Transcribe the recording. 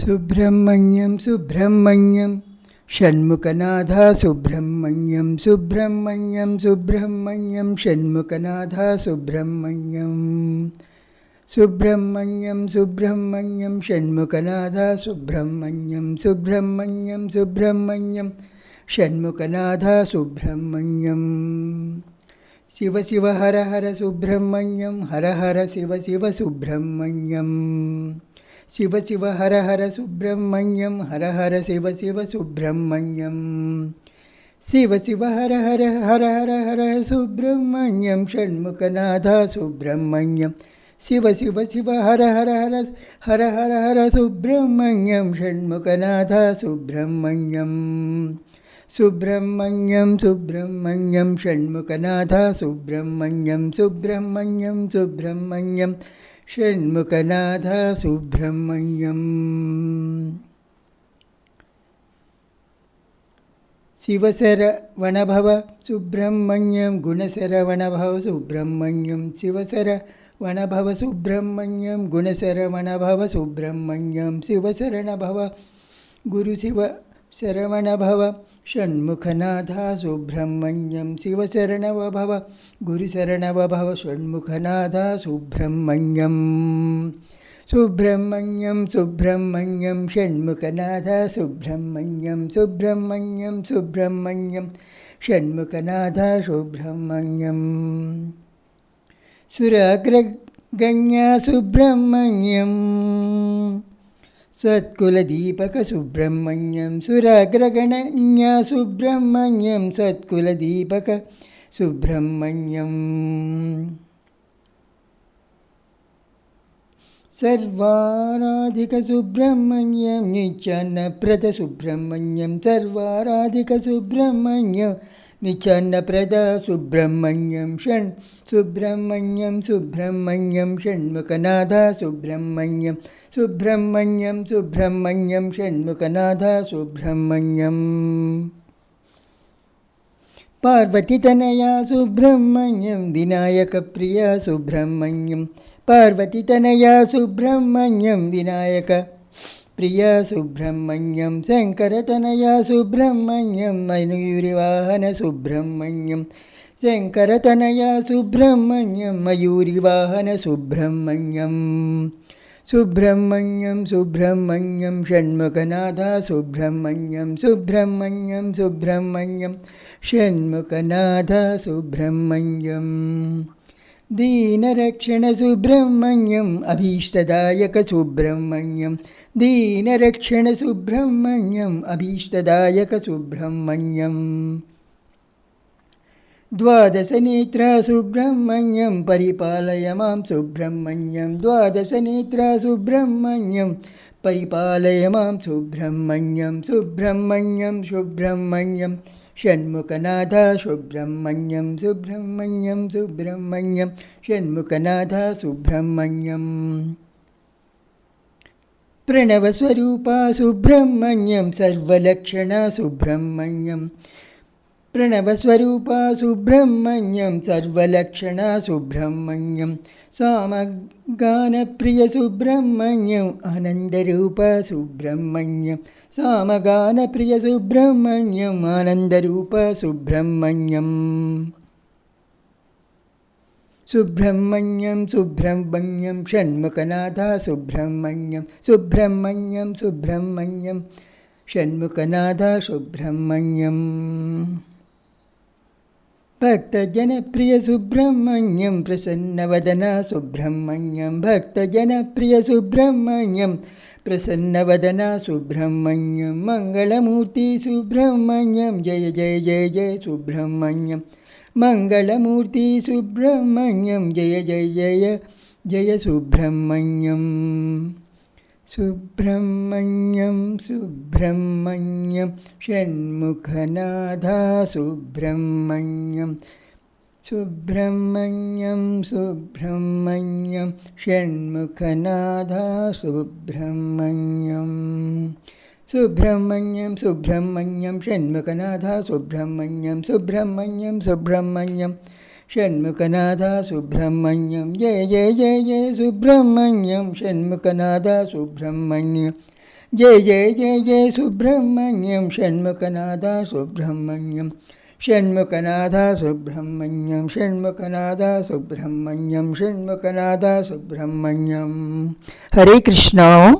Subrahmanyam Subrahmanyam ഷൺമുഖനാഥ Subrahmanyam Subrahmanyam Subrahmanyam ഷൺമുഖനാഥ Subrahmanyam Subrahmanyam Subrahmanyam ഷൺമുഖനാഥ Subrahmanyam Subrahmanyam Subrahmanyam ഷൺമുഖനാഥ Subrahmanyam Shiva Shiva Hara Hara Subrahmanyam Hara Hara Shiva Shiva Subrahmanyam Shiva Shiva Hara Hara Subrahmanyam Hara Hara Shiva Shiva Subrahmanyam Shiva Shiva Hara Hara Hara Hara Hara Subrahmanyam ഷൺമുഖനാഥ Subrahmanyam Shiva Shiva Shiva Hara Hara Hara Hara Hara Hara Subrahmanyam ഷൺമുഖനാഥ Subrahmanyam Subrahmanyam Subrahmanyam ഷൺമുഖനാഥ Subrahmanyam Subrahmanyam Subrahmanyam ഷൺമുഖനാഥ Subrahmanyam ശിവശരവണഭവ Subrahmanyam ഗുണശരവണഭവ Subrahmanyam ശിവശരവണഭവ Subrahmanyam ഗുണശരവണഭവ Subrahmanyam ശിവശരണഭവ ഗുരുശിവ Saravanabhava ഷൺമുഖനാഥ Subrahmanyam ശിവശരണവഭവ ഗുരുശരണവഭവ ഷൺമുഖനാഥ Subrahmanyam Subrahmanyam Subrahmanyam ഷൺമുഖനാഥ Subrahmanyam Subrahmanyam Subrahmanyam ഷൺമുഖനാഥ Subrahmanyam സുരാഗ്രഗണ്യ Subrahmanyam സത്കുലദീപക Subrahmanyam സുരാഗ്രഗണ്യ Subrahmanyam സത്കുലദീപക Subrahmanyam സർവാരാധിക Subrahmanyam നിത്യാന്നപ്രദ Subrahmanyam സർവാരാധിക Subrahmanyam നിത്യാന്നപ്രദ Subrahmanyam shunt Subrahmanyam Subrahmanyam ഷൺമുഖനാഥ Subrahmanyam Subrahmanyam Subrahmanyam ഷൺമുഖനാഥ Subrahmanyam പാർവതിതനയ Subrahmanyam വിനായകപ്രിയ Subrahmanyam പാർവതിതനയ Subrahmanyam Vinayaka പ്രിയ Subrahmanyam ശങ്കരതനയ Subrahmanyam മയൂരിവാഹന Subrahmanyam ശങ്കരതനയ Subrahmanyam മയൂരിവാഹന Subrahmanyam Subrahmanyam Subrahmanyam ഷൺമുഖനാഥ Subrahmanyam Subrahmanyam Subrahmanyam ഷൺമുഖനാഥ Subrahmanyam ദീനരക്ഷണ Subrahmanyam അഭീഷ്ടദായക Subrahmanyam ദീനരക്ഷണ Subrahmanyam അഭീഷ്ടദായക Subrahmanyam ദ്വാദശനേത്ര Subrahmanyam പരിപാലയ മാം Subrahmanyam ദ്വാദശനേത്ര Subrahmanyam പരിപാലയ മാം Subrahmanyam Subrahmanyam Subrahmanyam ഷൺമുഖനാഥ Subrahmanyam Subrahmanyam Subrahmanyam ഷൺമുഖനാഥ Subrahmanyam പ്രണവസ്വരൂപ Subrahmanyam സർവലക്ഷണ Subrahmanyam പ്രണവസ്വരൂപ Subrahmanyam സർവലക്ഷണ Subrahmanyam സാമഗാനപ്രിയ Subrahmanyam ആനന്ദരൂപ Subrahmanyam സാമഗാനപ്രിയ Subrahmanyam ആനന്ദരൂപ Subrahmanyam Subrahmanyam Subrahmanyam ഷൺമുഖനാഥ Subrahmanyam Subrahmanyam Subrahmanyam ഷൺമുഖനാഥ Subrahmanyam ഭക്തജനപ്രിയ Subrahmanyam പ്രസന്നവദന Subrahmanyam ഭക്തജനപ്രിയ Subrahmanyam പ്രസന്നവദന Subrahmanyam Mangalmurti Subrahmanyam Jaya Jaya Jaya Jaya Subrahmanyam Mangalmurti Subrahmanyam Jaya Jaya Jaya Jaya Subrahmanyam Subrahmanyam Subrahmanyam ഷൺമുഖനാഥ Subrahmanyam Subrahmanyam Subrahmanyam ഷൺമുഖനാഥ Subrahmanyam Subrahmanyam Subrahmanyam ഷൺമുഖനാഥ Subrahmanyam Subrahmanyam Subrahmanyam ഷൺമുഖനാഥ Subrahmanyam Jaya Jaya Jaya Jaya Subrahmanyam ഷൺമുഖനാഥ Subrahmanyam జయ జయ జయ జయ Subrahmanyam Shanmukhanatha Subrahmanyam Shanmukhanatha Subrahmanyam Shanmukhanatha Subrahmanyam Shanmukhanatha Subrahmanyam. Hare Krishna.